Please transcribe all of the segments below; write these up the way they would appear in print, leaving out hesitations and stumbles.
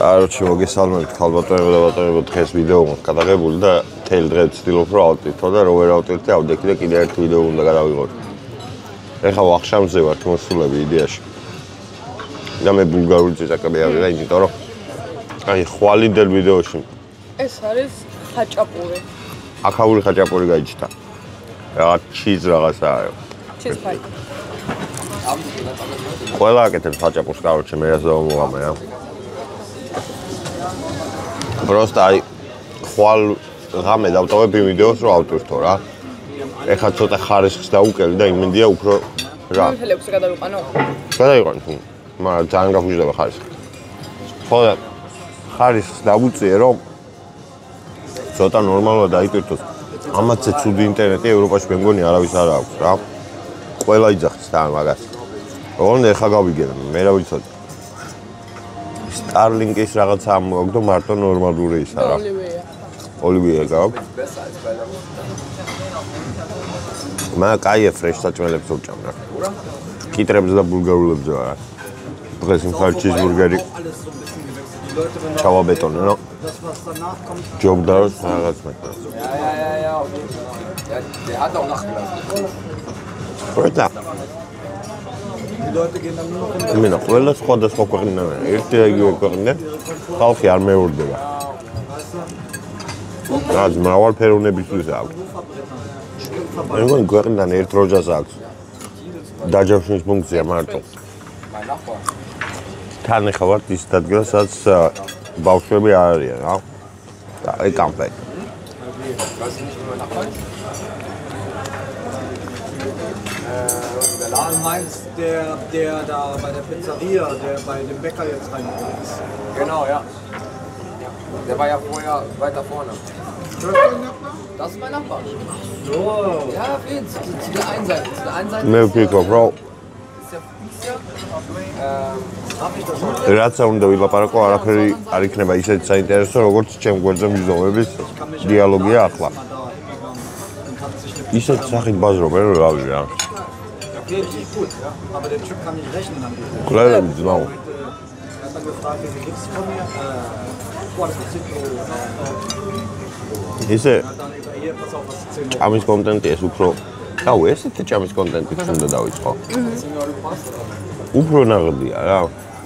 Короче, მოგესალმებით ქალბატონებო და ბატონებო, დღეს ვიდეო მაქვს გადაღებული და თელ დღე ვცდილობ რომ ავტირთო და რო ვერ ავტირთე ავდექი და კიდე ერთ ვიდეო უნდა გადავიღოთ. ეხლა ვახშამზე ვარ მოსულები იდეაში. და მე ბულგარული წიწაკები ავიღე, იმიტომ რომ აი ხვალინდელ ვიდეოში ეს არის ხაჭაპური. აქაური ხაჭაპური გაიჩნდა. რაღაც ჩიზ რაღაცა. ჩიზ ფაი. ყველა აკეთებს ხაჭაპურს, короче, მე ასე მომამე რა. Просто აი ხვალ ღამე დავტოვებ ვიდეოს რომ ავტირთო რა. ეხლა ცოტა ხარისხს დაუკელი და იმინდია უფრო რა. თელეფსი გადავიყანო? გადაიყვან თუ. მაგრამ ძალიან გაფუჭდება ხარისხი. ხო და ხარისხს დავუწიე რომ ცოტა ნორმალურად დაიტვირთოს. ამათზე ცუდი ინტერნეტი ევროპაში მე მგონი არავის არ აქვს რა. ყველა იძახის თან მაგას. ოღონდ ეხლა გავიგე მე რა ვიცოდი. Starlink-ის რაღაცა ამოგდო მარტო ნორმალური ისა რა. Olivia გაქვს. მაგრამ კაი ფრეშ საჭმელებს უჭამ რა. კიტრებს და ბულგარულებს ვარ. დღეს იმხარ ჩიზბურგერი. ჩავაბეტონე რა. ჯობდაროს რაღაც მეტყვი. Der hat auch nachgelassen. იმენა ყველა სხვადასხვა ქვეყნიდან ერთი იგივე ქვეყნიდან ხალხი არ მეურდება. რაც მრავალფეროვნებისთვის აქვს. მე მგონი ქვეყნიდან ერთ როჯას აქვს. დაჯავშნის ფუნქცია მარტო. თან ეხლა ვარ ის ადგილას, სადაც ბავშვები არ არიან რა. და აი კომპლექტ. Der Laden meint, der da bei der Pizzeria, der bei dem Bäcker jetzt reingegangen ist. Genau, ja. Der war ja vorher weiter vorne. Das ist mein Nachbar. So. Ja, auf jeden Fall. Zu der einen Seite. Zu der einen Seite მე ვფიქრობ, რომ ist der Fußjahr. რაც უნდა ვილაპარაკო, არაფერი არ იქნება ისეთ საინტერესო, როგორც ჩემ გვერდზე მიზოვების დიალოგია ახლა. ისეთ სახით ბაზრობენ, რომ რა ვიცი რა. Okay, richtig gut, ja. Aber der Typ kann nicht rechnen an diesem. Klar, genau. Er hat dann gefragt, wie viel kriegst du von mir? Boah, das ist so. Ise Er hat dann über hier, pass auf, was 10 Euro. ამის კონტენტი ეს უფრო აუ ესეთი ჭამის კონტენტი უნდა დავიწყო. უფრო ნაღდია რა.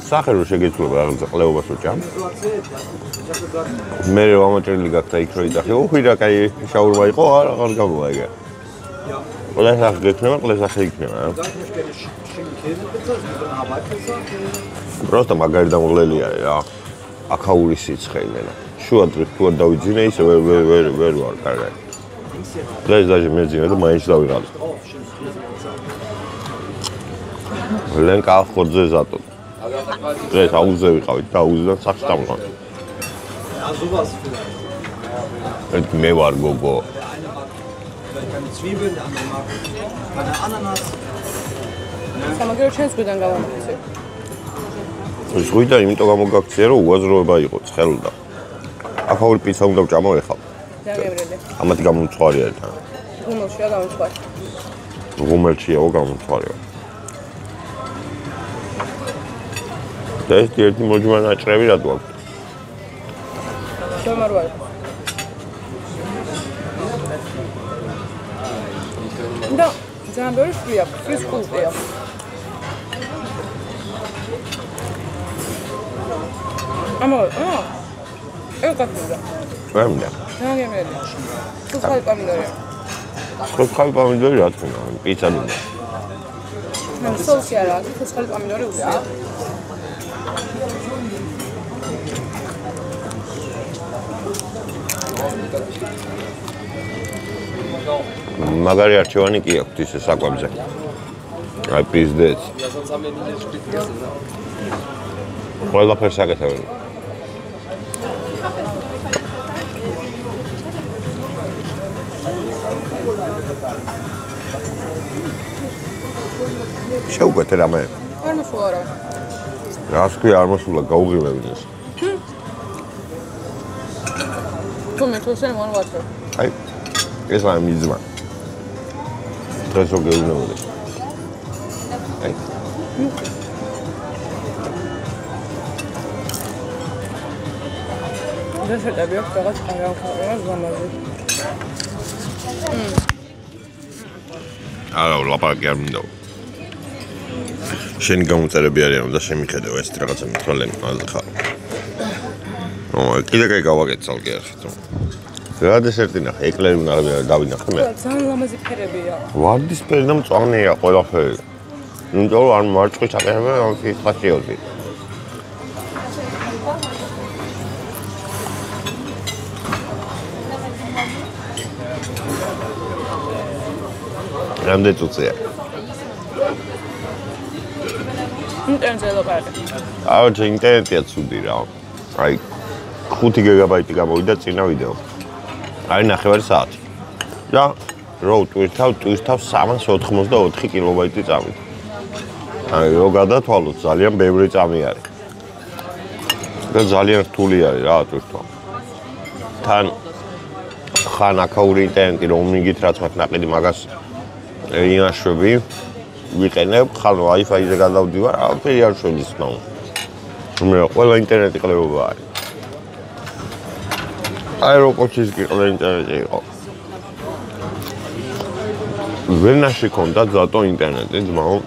სახე რო შეგეცვლება რაღაცა ყლეობას უჭამ. Du erzählt, ja. Ich hab gesagt, მე რომ ამოჭრილი გაქთა იქ რო იძახე. უხი რა კაი შაურმა იყო, აღარ გამოაგე. ja. ყველა სახე გექნება, ყველა სახე იქნება რა. Sag, ich möchte gerne Schinken-Käse-Pizza, so eine Hawaii-Pizza. просто მაგარი დამღლელი არის რა. აქაური სიცხე იმენა. შუა დღეს თუ არ დავიძინე ისე ვერ ვარ კარგად. დღეს დაჟე მეძინე და მაინც დავიღალე. ლენკა ხოძე ზატო. დღეს აუზე ვიყავით და აუზიდან სახში დამყავ. Ja, sowas vielleicht. ერთ მე ვარ გოგო. Der eine mag vielleicht keine Zwiebeln, der andere mag keine Ananas. სამაგერო ჩვენს გვიდან გავამოწე. ზღვიდა იმიტომ გამოგაქცია რომ უაზროება იყო ცხელდა. აქაური პიცა უნდა ვჭამო ეხლა. დაგებრელე. ამათი გამომწვარი არის თან. გუმელშია გამომწვარი. ღუმელშიაო გამომწვარიო. და ეს ერთი მოჯმა ნაჭრები რა თუ აქვს? შემარვარი. და ძალიან ბევრი შვია, ფრის კულტია. ეს კაცია. ვერმდა. დაგებრელე. ხალხი პამიდორია. ხალხი პამიდორი რა თქმა უნდა, პიცა მინდა. სოუსი არა, ხალხი პამიდორი უზია. მაგარი არჩევანი კი აქვს ისე საკვებზე. აი პიზდეც. Ja, sonst haben wir nie das Stück gegessen. Ne? ყველაფერს აკეთებენ. შეუკვეთე რამე. არ მოსულა რა. რას ქვია არ მოსულა გაუღიმებინ ეს. თუ მე თუ შენ მონვატრე. აი ეს რა მიზმა. დღეს რო გეუბნებოდი. აი რესეტები აქვს რაღაც არამხარია ზამაზე. არა, ლაპარაკი არ მინდა. შენი გამოწერები არიან და შემიხედავ ეს რაღაცა მithვალე მასზე ხარ. კიდე კაი გავაკეთე ცალკე ახლა. რა დესერტი ნახე, ეკლერი უნდა დავინახე მე. ძალიან ლამაზი ფერებია. ვარდისფერი და მწვანეა ყველაფერი. იმიტომ რომ არ მარწყვის აკეთებენ ამ სიტყვაში. რამდენი წუთია? ინტერნეტზე ლაპარაკი. აუჩი ინტერნეტია ცუდი რა. აი 5 გიგაბაიტი გამოვიდა წინა ვიდეო. აი 9 საათი. და რო ტვირთავ 384 კილობაიტი წამით. აი რო გადათვალოთ ძალიან ბევრი წამი არის. და ძალიან რთული არის რა ტვირთვა. თან ხან აქაური ინტერნეტი რომ მიგით რაც მათ ნაყიდი მაგას ინაშვები ვიყენებ, ხან Wi-Fi-ზე გადავდივარ, არაფერი არ შედის ნაუ. მე ყველა ინტერნეტი ყლებობა არის. აეროპორტში კი ყველა ინტერნეტი იყო. ვენაში ქონდა ზატო ინტერნეტი, ძმაო.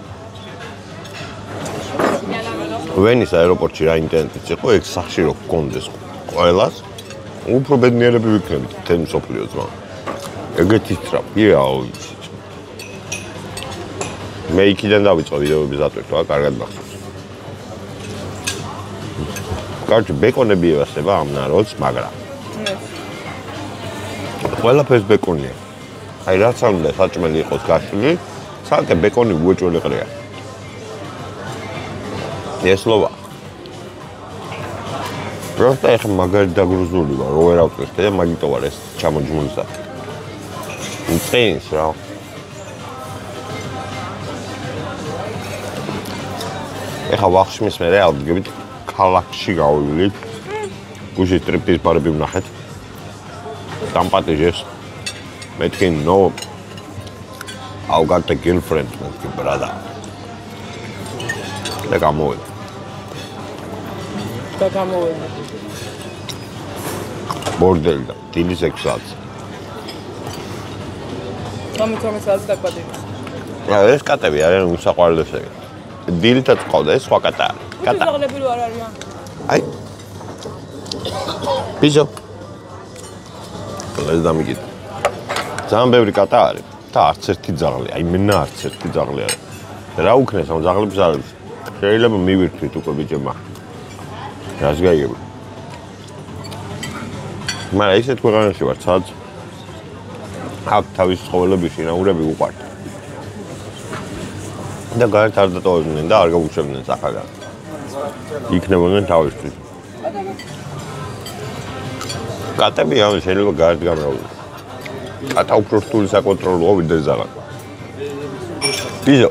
ვენის აეროპორტში რა ინტერნეტიც იყო, ეგ სახში რო გქონდეს ყველას, უფრო ბედნიერები ვიქნებით თემ მსოფლიო ძმაო. ეგეთი ტრაპია აუცი. მე იქიდან დავიწყო ვიდეოების ატვირთვა, კარგად მახსოვს. კარგი ბეკონები ევასება ამ ნაროდს, მაგრამ ყველაფერს ბეკონია. აი რაც არ უნდა საჭმელი იყოს გაშლილი, ცალკე ბეკონი უეჭველი ყრია. ესლოვა. პროსტა ეხა მაგარი დაგრუზული ვარ, რო ვერ ავწევს და მაგიტო ვარ ეს ჩამოჯმულისა. მწენს რა. ეხა ვახშმის მერე ავდგებით ქალაქში გავივლით. გუშინ სტრიპტიზ ბარები ვნახეთ. დამპატიჟეს. მეთქი no I've got a girlfriend, მეთქი brother. და გამოვედი. ბორდელი და დილის 6 საათს. 12 საათს დაგვადივართ. ეს კატები არიან უსაყვარლესები. დილითაც ყავდა ეს სხვა კატა. კატა. ზაღლები რო არ არიან. აი. ბიჟო. ეს დამიგიდა. ძალიან ბევრი კატა არის და არც ერთი ძაღლი. აი მენა არც ერთი ძაღლი არის. რა უქნეს ამ ძაღლებს არის? შეიძლება მივირთვით უკვე ბიჭებმა. რას გაიგებ? მაგრამ ისეთ ქვეყანაში ვარ, სადაც აქ თავის ცხოველების შინაურები უყვართ. და გარეთ არ დატოვებდნენ და არ გაუჩებდნენ სახაგან. იქნებოდნენ თავისთვის. კატები ამ შეიძლება გარეთ გამრავლდეს. კატა უფრო რთული საკონტროლოა ვიდრე ძაღლი. ბიჟო.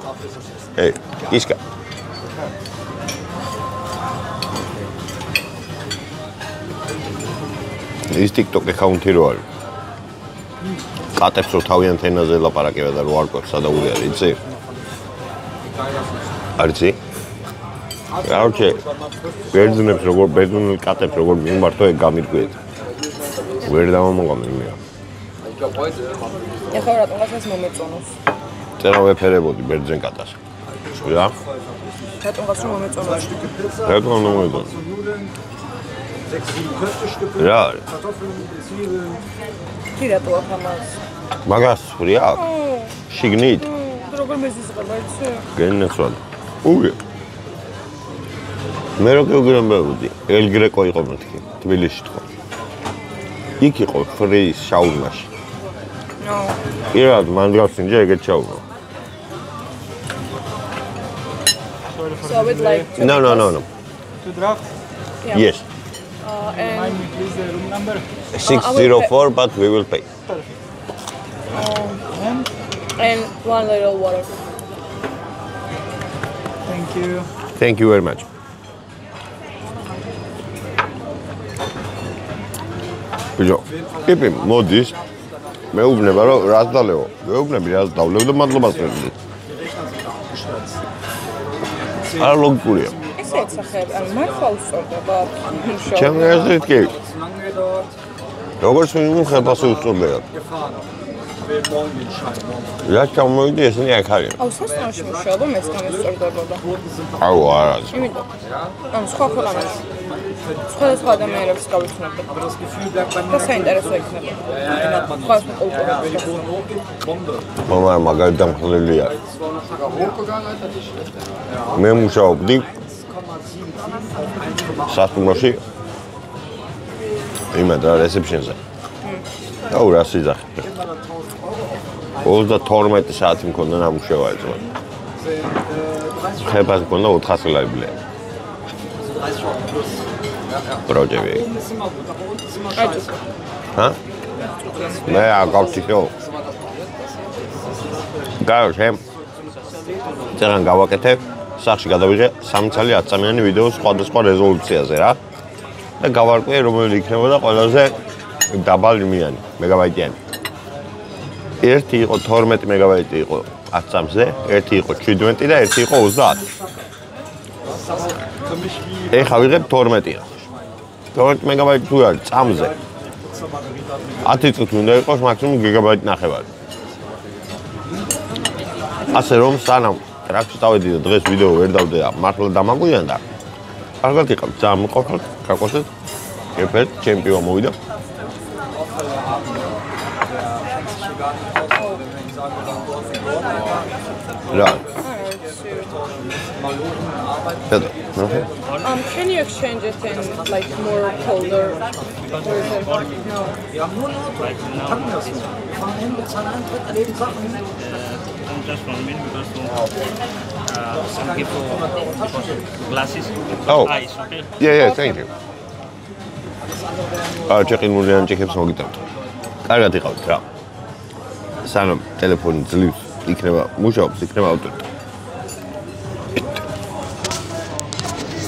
ეი, ისკა. ის TikTok account-ი რო არის. კატებს რო თავიანთ ენაზე ლაპარაკება და რო არ ყვებს სადაური არის, იცი? არიცი? აუჩე. ბერძნებს როგორ ბერძნულ კატებს როგორ მიმართო ეგ გამირგვეთ. ვერ დავამოყამე მე. ეხლა რატომღაც მომეწონოს. წერა ვეფერებოდი ბერძენ კატას. რა? რატომღაც მომეწონოს. რატომ მომეწონოს? რა არის? კი რატო ახლა მას? მაგას ხრი აქ? შიგნით? როგორ მეზიზღება იცი? გენაცვალ. უგე. მე რო გეუბნებოდი, ელ გრეკო იყო მეთქი, თბილისში თქო. იქ იყო ფრის შაურმაში. No. პირად მან გავსინჯა ეგეთ შაურმა. So I would like to No. To draft? Yeah. Yes. And Please the room number. 604 but we will pay. and 1 little water. Thank you. Thank you very much. ბიჭო, პიპი მოდის. მეუბნება რომ რას დალევო. მეუბნები რას დავლევ და მადლობას ვერდი. არა ლოგიკურია. ესე ეცახებ, ან მართლა უსწორდება. ჩემი აზრით კი. როგორც მინიმუმ ხელფასი უსწორდება. gefahren. Wir morgen den Schein. Morgen. რა ჩამოვიდი ესენი აქ არიან. აუ სასტანში მუშაობა მეც გამესწორდებოდა. აუ არა. იმიტომ. ანუ სხვა ქვეყანაში. სხვადასხვა ადამიანებს გავიცნობდი. Aber das Gefühl bleibt bei და mir. საინტერესო იქნება. Erinnert man Voll nicht. von Ja, wenn die Boden hochgeht, Bombe. მამა მაგარი დამხლელია. Sogar hochgegangen, Alter, die schlecht. მე მუშაობდი სასტუმროში იმად რა რეცეპშენზე. აუ რა სიძახი. 32 საათი მქონდა ნამუშევა ეწვა. ხელფასი მქონდა 400 ლარი ბლე. 30 Euro plus. პროჯექტი. Oben ist immer gut, aber unten ist immer scheiße. ჰა? მე აკავშიქო. გაიოშე. წერან გავაკეთებ. სახში გადავიღე 3 წელი 10 წამიანი ვიდეო სხვადასხვა რეზოლუციაზე რა. და გავარკვიე რომელი იქნებოდა ყველაზე დაბალი მიანი, მეგაბაიტიანი. ერთი იყო 12 მეგაბაიტი იყო 10 წამზე, ერთი იყო 17 და ერთი იყო 30. Für mich wie ეხა ვიღებ 12-ია. 12 მეგაბაიტი თუ არის წამზე. 10 წუთი უნდა იყოს მაქსიმუმ გიგაბაიტი ნახევარი. ასე რომ სანამ ტრაქში წავედი და დღეს ვიდეო ვერ დავდე და მართლა დამაგვიან და კარგად იყავ, ძალიან მყოფილ, გაკოცეთ. ერთ ჩემპიონ მოვიდა. რა. Can you exchange it in like more colder version? No. Wir haben nur ein Auto. Wir packen das nur. Wir fahren hin, bezahlen Eintritt, erleben Sachen. Just for me because some people glasses Oh. eyes, okay? Yeah, thank you. ჩეყინულიან ჩექებს მოგიტანთ. კარგად იყავთ რა. სანამ ტელეფონი ძლივს იქნება მუშაობს, იქნება ავტორი